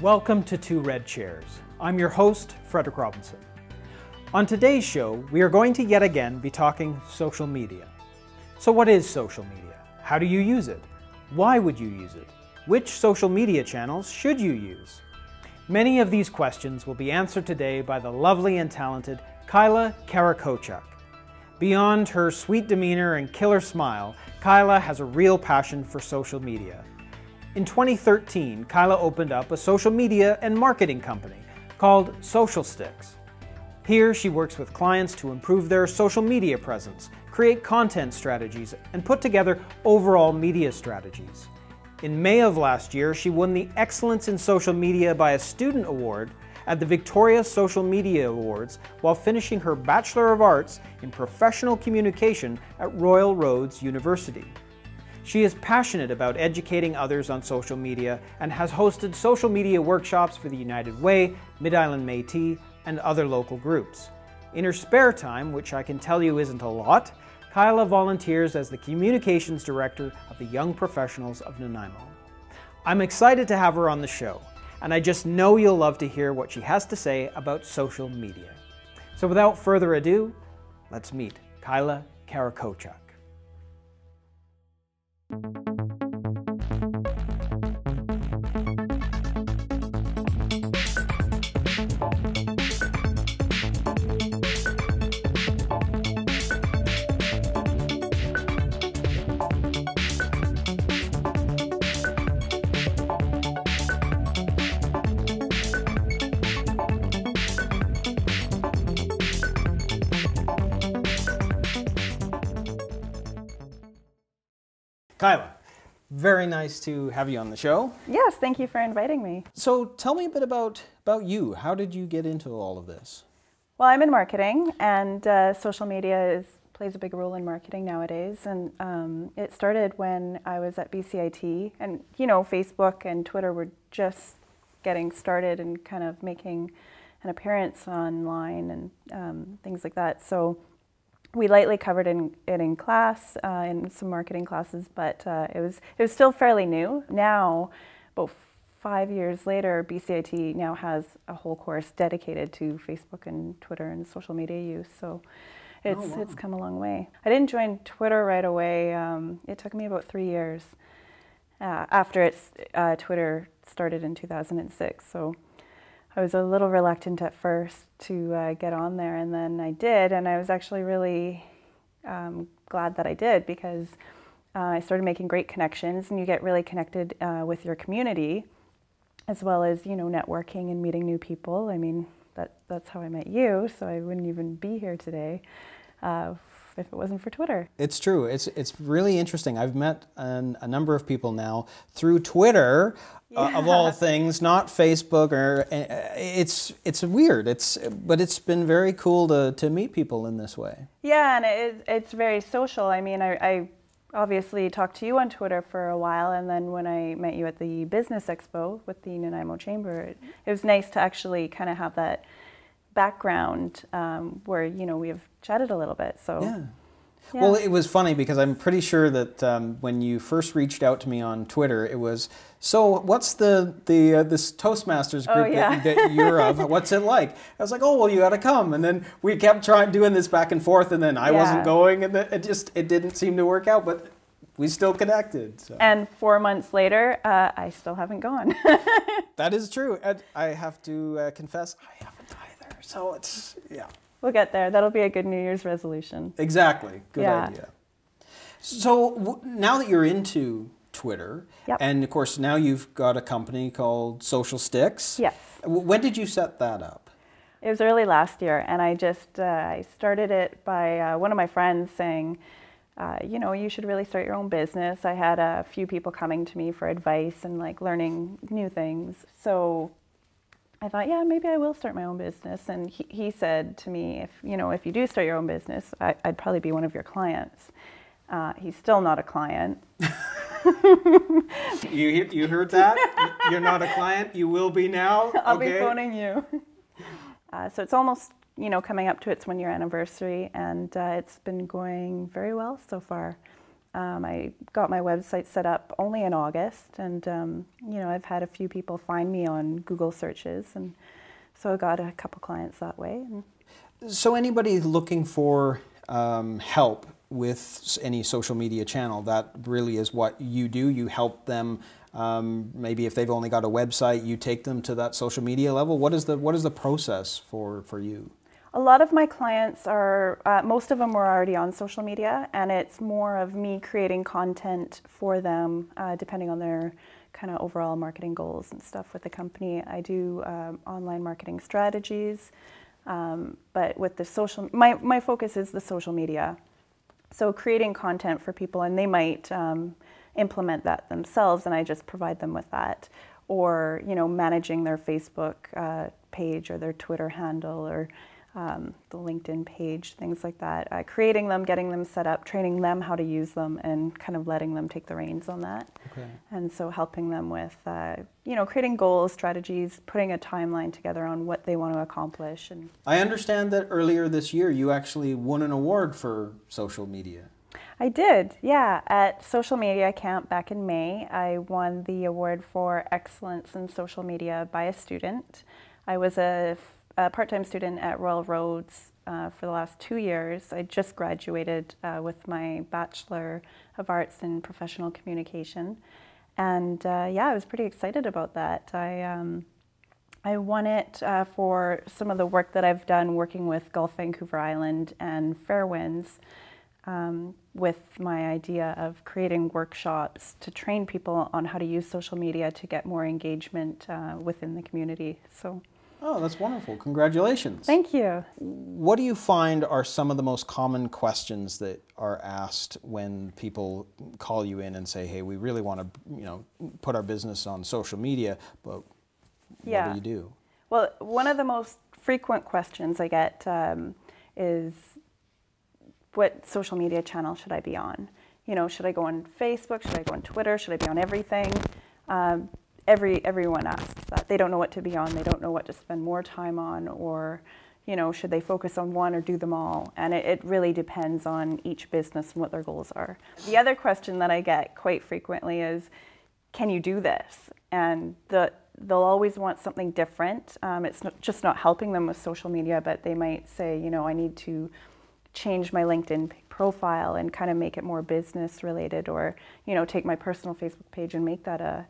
Welcome to Two Red Chairs. I'm your host, Frederick Robinson. On today's show, we are going to yet again be talking social media. So what is social media? How do you use it? Why would you use it? Which social media channels should you use? Many of these questions will be answered today by the lovely and talented Kyla Karakochuk. Beyond her sweet demeanor and killer smile, Kyla has a real passion for social media. In 2013, Kyla opened up a social media and marketing company called Social Sticks. Here she works with clients to improve their social media presence, create content strategies, and put together overall media strategies. In May of last year, she won the Excellence in Social Media by a Student Award at the Victoria Social Media Awards while finishing her Bachelor of Arts in Professional Communication at Royal Roads University. She is passionate about educating others on social media and has hosted social media workshops for the United Way, Mid-Island Métis, and other local groups. In her spare time, which I can tell you isn't a lot, Kyla volunteers as the Communications Director of the Young Professionals of Nanaimo. I'm excited to have her on the show, and I just know you'll love to hear what she has to say about social media. So without further ado, let's meet Kyla Karakochuk. Kyla, very nice to have you on the show. Yes, thank you for inviting me. So tell me a bit about you. How did you get into all of this? Well, I'm in marketing, and social media plays a big role in marketing nowadays. And it started when I was at BCIT, and you know, Facebook and Twitter were just getting started and kind of making an appearance online and things like that. So we lightly covered it in class, in some marketing classes, but it was still fairly new. Now, about 5 years later, BCIT now has a whole course dedicated to Facebook and Twitter and social media use. So it's come a long way. I didn't join Twitter right away. It took me about 3 years after Twitter started in 2006. So I was a little reluctant at first to get on there, and then I did, and I was actually really glad that I did, because I started making great connections, and you get really connected with your community, as well as, you know, networking and meeting new people. I mean, that's how I met you, so I wouldn't even be here today if it wasn't for Twitter. It's true. It's really interesting. I've met a number of people now through Twitter, of all things, not Facebook. Or it's weird. But it's been very cool to meet people in this way. Yeah, and it's very social. I mean, I obviously talked to you on Twitter for a while, and then when I met you at the Business Expo with the Nanaimo Chamber, it was nice to actually kind of have that background where, you know, we have chatted a little bit. So yeah. Well, it was funny because I'm pretty sure that when you first reached out to me on Twitter, it was, so what's this Toastmasters group that you're of? What's it like? I was like, oh, well, you got to come. And then we kept doing this back and forth, and then I wasn't going, and it didn't seem to work out, but we still connected. So. And 4 months later, I still haven't gone. That is true. And I have to confess, I haven't either. So it's, yeah. We'll get there. That'll be a good New Year's resolution. Exactly. Good idea. So now that you're into Twitter, and of course now you've got a company called Social Sticks. Yes. When did you set that up? It was early last year, and I started it by one of my friends saying, you know, you should really start your own business. I had a few people coming to me for advice and like learning new things. So I thought, yeah, maybe I will start my own business. And he said to me, if you do start your own business, I'd probably be one of your clients. He's still not a client. You heard that? You're not a client. You will be now. I'll be phoning you. So it's almost, coming up to its 1-year anniversary, and it's been going very well so far. I got my website set up only in August, and I've had a few people find me on Google searches, and so I got a couple clients that way. So anybody looking for help with any social media channel, that really is what you do? You help them, maybe if they've only got a website, you take them to that social media level? What is the process for you? A lot of my clients are, most of them were already on social media, and it's more of me creating content for them depending on their kind of overall marketing goals and stuff with the company. I do online marketing strategies, but with the my focus is the social media. So creating content for people, and they might implement that themselves, and I just provide them with that. Or, managing their Facebook page or their Twitter handle, or the LinkedIn page, things like that. Creating them, getting them set up, training them how to use them, and kind of letting them take the reins on that. Okay. And so helping them with, creating goals, strategies, putting a timeline together on what they want to accomplish. And I understand that earlier this year you actually won an award for social media. I did, yeah. At Social Media Camp back in May, I won the award for Excellence in Social Media by a student. I was a part-time student at Royal Roads for the last 2 years. I just graduated with my Bachelor of Arts in Professional Communication. And I was pretty excited about that. I won it for some of the work that I've done working with Gulf Vancouver Island and Fairwinds, with my idea of creating workshops to train people on how to use social media to get more engagement within the community. So. Oh, that's wonderful. Congratulations. Thank you. What do you find are some of the most common questions that are asked when people call you in and say, hey, we really want to put our business on social media, but what do you do? Well, one of the most frequent questions I get is, what social media channel should I be on? Should I go on Facebook? Should I go on Twitter? Should I be on everything? Everyone asks that. They don't know what to be on. They don't know what to spend more time on, or, should they focus on one or do them all? And it really depends on each business and what their goals are. The other question that I get quite frequently is, can you do this? And they'll always want something different. It's just not helping them with social media, but they might say, I need to change my LinkedIn profile and kind of make it more business related, or, take my personal Facebook page and make that a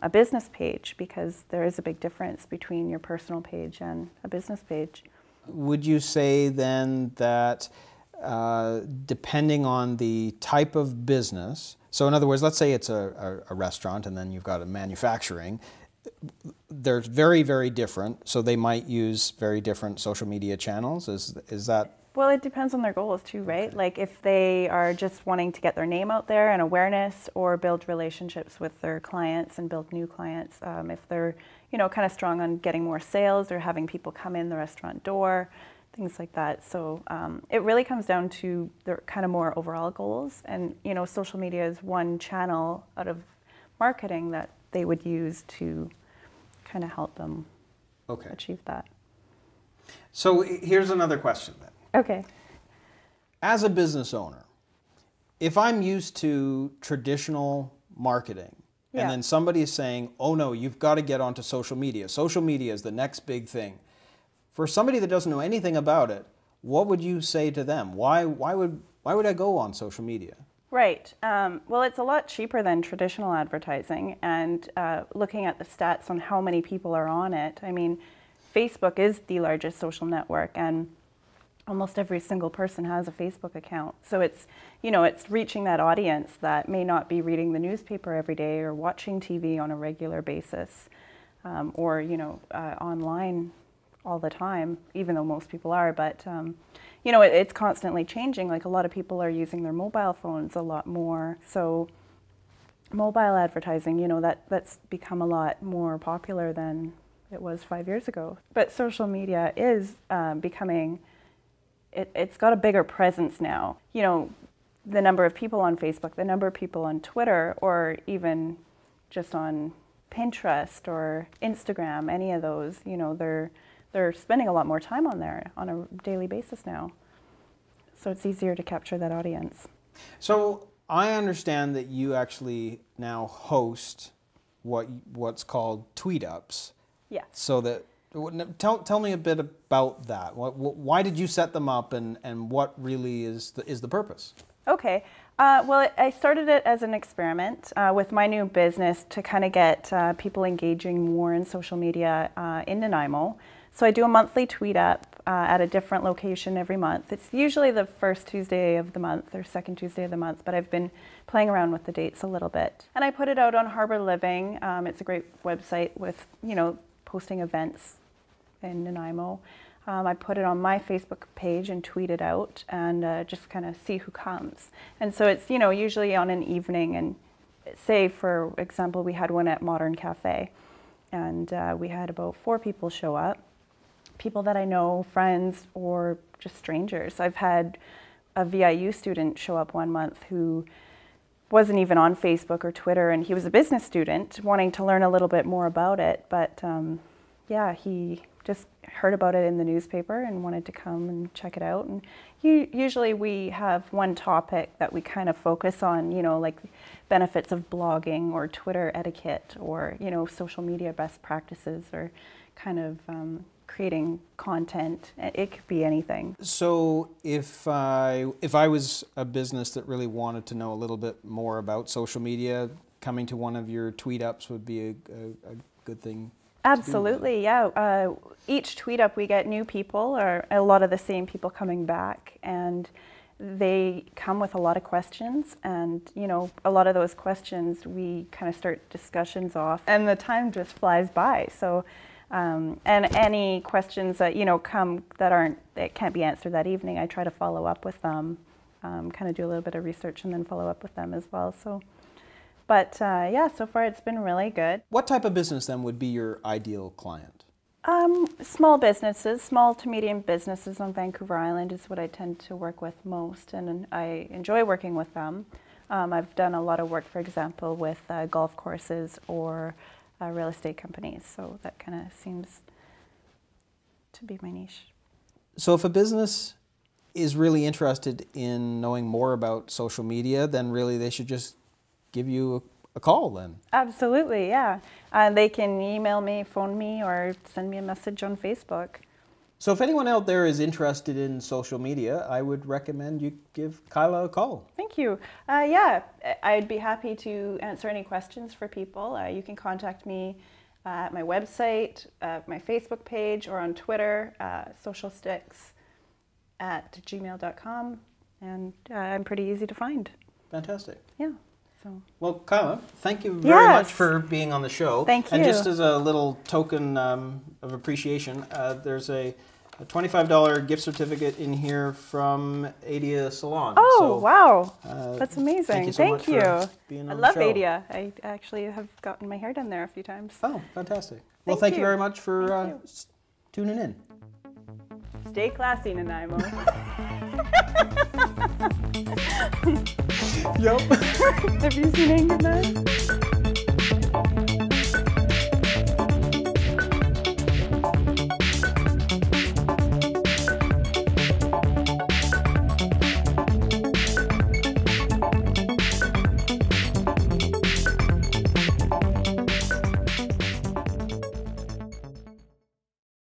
business page, because there is a big difference between your personal page and a business page. Would you say then that depending on the type of business, so in other words, let's say it's a restaurant and then you've got a manufacturing, they're very, very different, so they might use very different social media channels? Is that? Well, it depends on their goals too, right? Okay. Like if they are just wanting to get their name out there and awareness, or build relationships with their clients and build new clients. If they're, kind of strong on getting more sales or having people come in the restaurant door, things like that. So it really comes down to their kind of more overall goals. And, social media is one channel out of marketing that they would use to kind of help them achieve that. So here's another question then. Okay. As a business owner, if I'm used to traditional marketing, and then somebody is saying, oh no, you've got to get onto social media. Social media is the next big thing. For somebody that doesn't know anything about it, what would you say to them? Why would I go on social media? Right. Well, it's a lot cheaper than traditional advertising, and looking at the stats on how many people are on it, I mean, Facebook is the largest social network, and almost every single person has a Facebook account. So it's, it's reaching that audience that may not be reading the newspaper every day or watching TV on a regular basis, or, online all the time, even though most people are. But, it's constantly changing. Like a lot of people are using their mobile phones a lot more. So mobile advertising, that's become a lot more popular than it was 5 years ago. But social media is becoming, it's got a bigger presence now. The number of people on Facebook, the number of people on Twitter, or even just on Pinterest or Instagram, any of those, they're spending a lot more time on there on a daily basis now. So it's easier to capture that audience. So I understand that you actually now host what's called tweet ups. Yes. So that tell me a bit about that. Why did you set them up, and what really is the purpose? Okay. Well, I started it as an experiment with my new business to kind of get people engaging more in social media in Nanaimo. So I do a monthly tweet up at a different location every month. It's usually the first Tuesday of the month or second Tuesday of the month, but I've been playing around with the dates a little bit. And I put it out on Harbor Living. It's a great website with, posting events in Nanaimo. I put it on my Facebook page and tweet it out and just kind of see who comes. And so it's, usually on an evening, and say, for example, we had one at Modern Cafe, and we had about 4 people show up, people that I know, friends, or just strangers. I've had a VIU student show up one month who wasn't even on Facebook or Twitter, and he was a business student wanting to learn a little bit more about it, but yeah, he just heard about it in the newspaper and wanted to come and check it out. And usually we have one topic that we kind of focus on, like benefits of blogging or Twitter etiquette, or social media best practices, or kind of creating content. It could be anything. So if I was a business that really wanted to know a little bit more about social media, coming to one of your tweet ups would be a good thing. Absolutely, yeah. Each tweet up we get new people, or a lot of the same people coming back, and they come with a lot of questions, and a lot of those questions we kind of start discussions off, and the time just flies by. So and any questions that come that can't be answered that evening, I try to follow up with them, kind of do a little bit of research and then follow up with them as well. So. But yeah, so far it's been really good. What type of business then would be your ideal client? Small businesses, small to medium businesses on Vancouver Island is what I tend to work with most, and I enjoy working with them. I've done a lot of work, for example, with golf courses or real estate companies, so that kind of seems to be my niche. So if a business is really interested in knowing more about social media, then really they should just give you a call then. Absolutely, yeah. They can email me, phone me, or send me a message on Facebook. So if anyone out there is interested in social media, I would recommend you give Kyla a call. Thank you. Yeah, I'd be happy to answer any questions for people. You can contact me at my website, my Facebook page, or on Twitter, socialsticks@gmail.com, and I'm pretty easy to find. Fantastic. Yeah. So. Well, Kyla, thank you very much for being on the show. Thank you. And just as a little token of appreciation, there's a $25 gift certificate in here from Adia Salon. Oh, so, wow. That's amazing. Thank you so much for being on the show. I love Adia. I actually have gotten my hair done there a few times. Oh, fantastic. Well, thank you very much for tuning in. Stay classy, Nanaimo. Yep. Have you seen Angry Man?